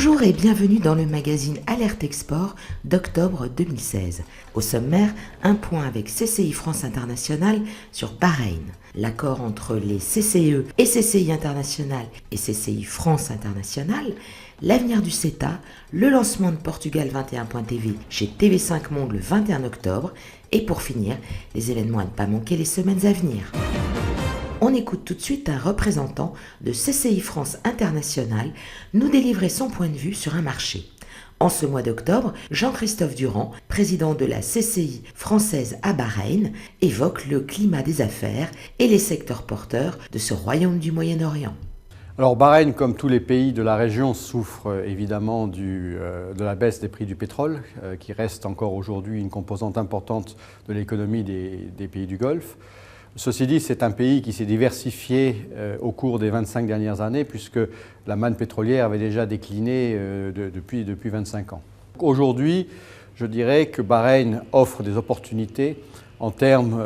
Bonjour et bienvenue dans le magazine Alerte Export d'octobre 2016. Au sommaire, un point avec CCI France International sur Bahreïn. L'accord entre les CCE et CCI International et CCI France International, l'avenir du CETA, le lancement de Portugal 21.tv chez TV5 Monde le 21 octobre et pour finir, les événements à ne pas manquer les semaines à venir. On écoute tout de suite un représentant de CCI France International nous délivrer son point de vue sur un marché. En ce mois d'octobre, Jean-Christophe Durand, président de la CCI française à Bahreïn, évoque le climat des affaires et les secteurs porteurs de ce royaume du Moyen-Orient. Alors Bahreïn, comme tous les pays de la région, souffre évidemment de la baisse des prix du pétrole, qui reste encore aujourd'hui une composante importante de l'économie des pays du Golfe. Ceci dit, c'est un pays qui s'est diversifié au cours des 25 dernières années, puisque la manne pétrolière avait déjà décliné depuis 25 ans. Aujourd'hui, je dirais que Bahreïn offre des opportunités en termes,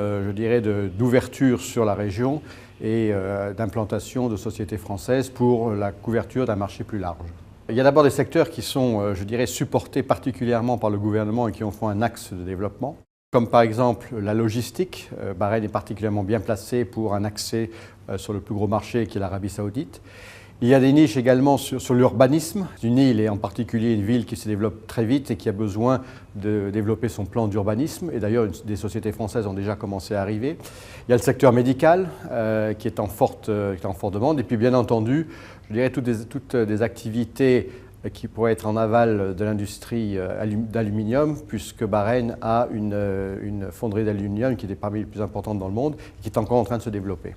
d'ouverture sur la région et d'implantation de sociétés françaises pour la couverture d'un marché plus large. Il y a d'abord des secteurs qui sont, supportés particulièrement par le gouvernement et qui en font un axe de développement, comme par exemple la logistique. Bahreïn est particulièrement bien placé pour un accès sur le plus gros marché qui est l'Arabie Saoudite. Il y a des niches également sur l'urbanisme. Une île et en particulier une ville qui se développe très vite et qui a besoin de développer son plan d'urbanisme. Et d'ailleurs, des sociétés françaises ont déjà commencé à arriver. Il y a le secteur médical qui est en forte demande. Et puis bien entendu, je dirais toutes des activités qui pourrait être en aval de l'industrie d'aluminium, puisque Bahreïn a une fonderie d'aluminium qui est parmi les plus importantes dans le monde et qui est encore en train de se développer.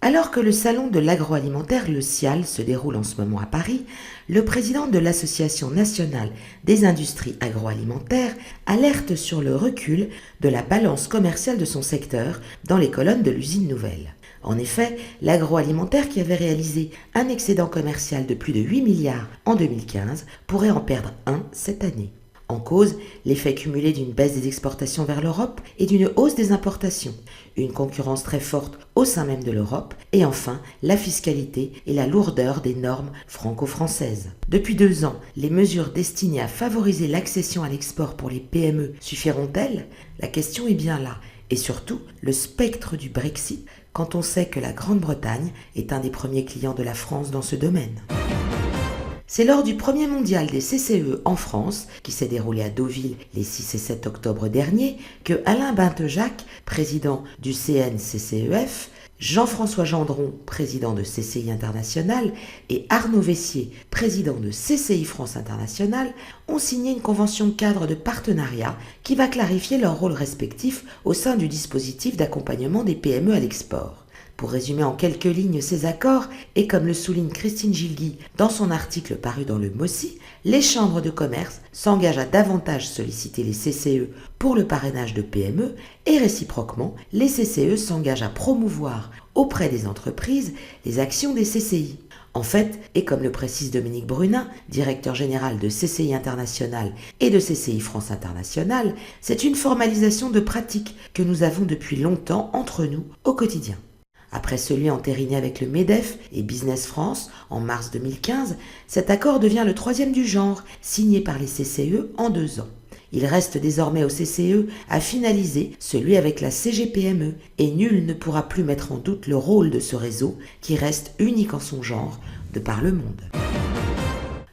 Alors que le salon de l'agroalimentaire, le SIAL, se déroule en ce moment à Paris, le président de l'Association nationale des industries agroalimentaires alerte sur le recul de la balance commerciale de son secteur dans les colonnes de l'usine nouvelle. En effet, l'agroalimentaire, qui avait réalisé un excédent commercial de plus de 8 milliards en 2015, pourrait en perdre un cette année. En cause, l'effet cumulé d'une baisse des exportations vers l'Europe et d'une hausse des importations, une concurrence très forte au sein même de l'Europe, et enfin la fiscalité et la lourdeur des normes franco-françaises. Depuis 2 ans, les mesures destinées à favoriser l'accession à l'export pour les PME suffiront-elles ? La question est bien là, et surtout le spectre du Brexit, quand on sait que la Grande-Bretagne est un des premiers clients de la France dans ce domaine. C'est lors du premier mondial des CCE en France, qui s'est déroulé à Deauville les 6 et 7 octobre dernier, que Alain Bentejac, président du CNCCEF, Jean-François Gendron, président de CCI International, et Arnaud Vessier, président de CCI France International, ont signé une convention cadre de partenariat qui va clarifier leurs rôles respectifs au sein du dispositif d'accompagnement des PME à l'export. Pour résumer en quelques lignes ces accords, et comme le souligne Christine Gilguy dans son article paru dans le MOSI, les chambres de commerce s'engagent à davantage solliciter les CCE pour le parrainage de PME et réciproquement, les CCE s'engagent à promouvoir auprès des entreprises les actions des CCI. En fait, et comme le précise Dominique Brunin, directeur général de CCI International et de CCI France International, c'est une formalisation de pratiques que nous avons depuis longtemps entre nous au quotidien. Après celui entériné avec le MEDEF et Business France en mars 2015, cet accord devient le 3e du genre, signé par les CCE en 2 ans. Il reste désormais aux CCE à finaliser celui avec la CGPME et nul ne pourra plus mettre en doute le rôle de ce réseau qui reste unique en son genre de par le monde.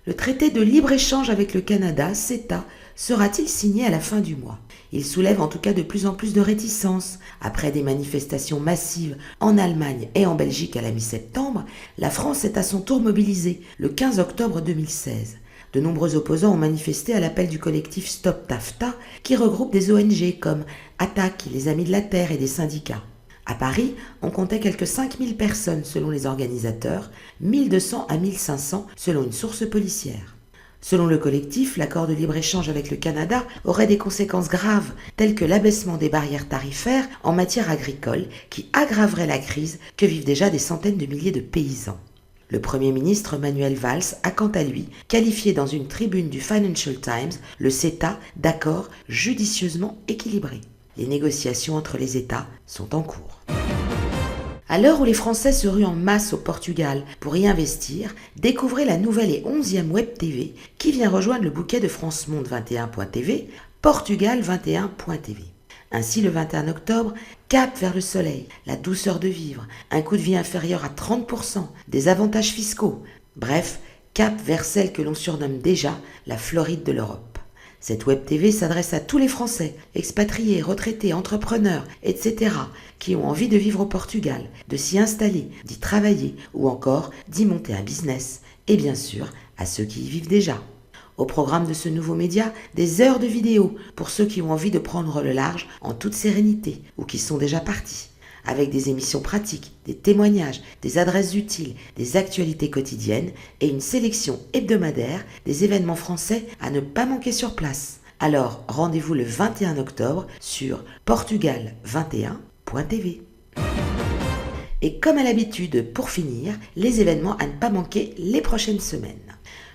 Le traité de libre-échange avec le Canada, CETA, sera-t-il signé à la fin du mois ? Il soulève en tout cas de plus en plus de réticences. Après des manifestations massives en Allemagne et en Belgique à la mi-septembre, la France est à son tour mobilisée le 15 octobre 2016. De nombreux opposants ont manifesté à l'appel du collectif Stop TAFTA qui regroupe des ONG comme Attac, les Amis de la Terre et des syndicats. À Paris, on comptait quelques 5000 personnes selon les organisateurs, 1200 à 1500 selon une source policière. Selon le collectif, l'accord de libre-échange avec le Canada aurait des conséquences graves, telles que l'abaissement des barrières tarifaires en matière agricole, qui aggraverait la crise que vivent déjà des centaines de milliers de paysans. Le Premier ministre Manuel Valls a quant à lui qualifié dans une tribune du Financial Times le CETA d'accord judicieusement équilibré. Les négociations entre les États sont en cours. À l'heure où les Français se ruent en masse au Portugal pour y investir, découvrez la nouvelle et 11e Web TV qui vient rejoindre le bouquet de France Monde 21.tv, Portugal 21.tv. Ainsi, le 21 octobre, cap vers le soleil, la douceur de vivre, un coût de vie inférieur à 30%, des avantages fiscaux. Bref, cap vers celle que l'on surnomme déjà la Floride de l'Europe. Cette Web TV s'adresse à tous les Français, expatriés, retraités, entrepreneurs, etc., qui ont envie de vivre au Portugal, de s'y installer, d'y travailler ou encore d'y monter un business. Et bien sûr, à ceux qui y vivent déjà. Au programme de ce nouveau média, des heures de vidéos pour ceux qui ont envie de prendre le large en toute sérénité ou qui sont déjà partis. Avec des émissions pratiques, des témoignages, des adresses utiles, des actualités quotidiennes et une sélection hebdomadaire des événements français à ne pas manquer sur place. Alors, rendez-vous le 21 octobre sur portugal21.tv. Et comme à l'habitude, pour finir, les événements à ne pas manquer les prochaines semaines.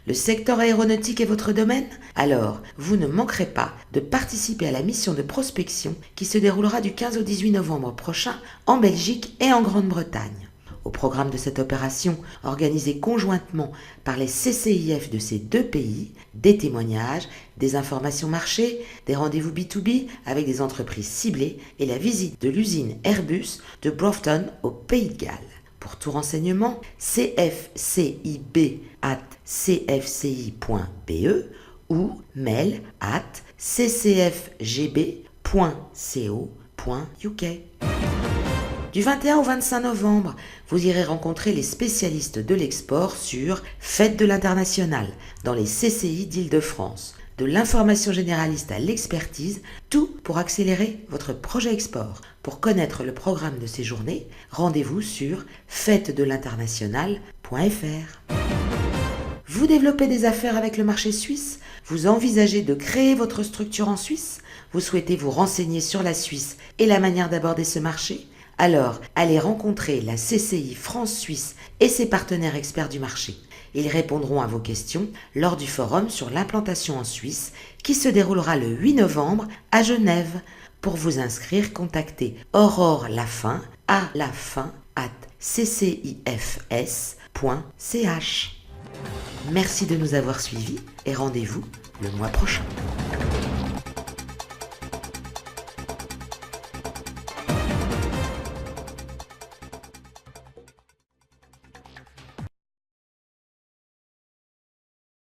Le secteur aéronautique est votre domaine? Alors, vous ne manquerez pas de participer à la mission de prospection qui se déroulera du 15 au 18 novembre prochain en Belgique et en Grande-Bretagne. Au programme de cette opération, organisée conjointement par les CCIF de ces deux pays, des témoignages, des informations marchés, des rendez-vous B2B avec des entreprises ciblées et la visite de l'usine Airbus de Broughton au Pays de Galles. Pour tout renseignement, cfcib@cfci.be ou mail@ccfgb.co.uk. Du 21 au 25 novembre, vous irez rencontrer les spécialistes de l'export sur Fête de l'International dans les CCI d'Île-de-France. De l'information généraliste à l'expertise, tout pour accélérer votre projet export. Pour connaître le programme de ces journées, rendez-vous sur fêtedelinternational.fr. Vous développez des affaires avec le marché suisse? Vous envisagez de créer votre structure en Suisse? Vous souhaitez vous renseigner sur la Suisse et la manière d'aborder ce marché? Alors, allez rencontrer la CCI France-Suisse et ses partenaires experts du marché. Ils répondront à vos questions lors du forum sur l'implantation en Suisse qui se déroulera le 8 novembre à Genève. Pour vous inscrire, contactez Aurore Lafin à lafin@ccifs.ch. Merci de nous avoir suivis et rendez-vous le mois prochain.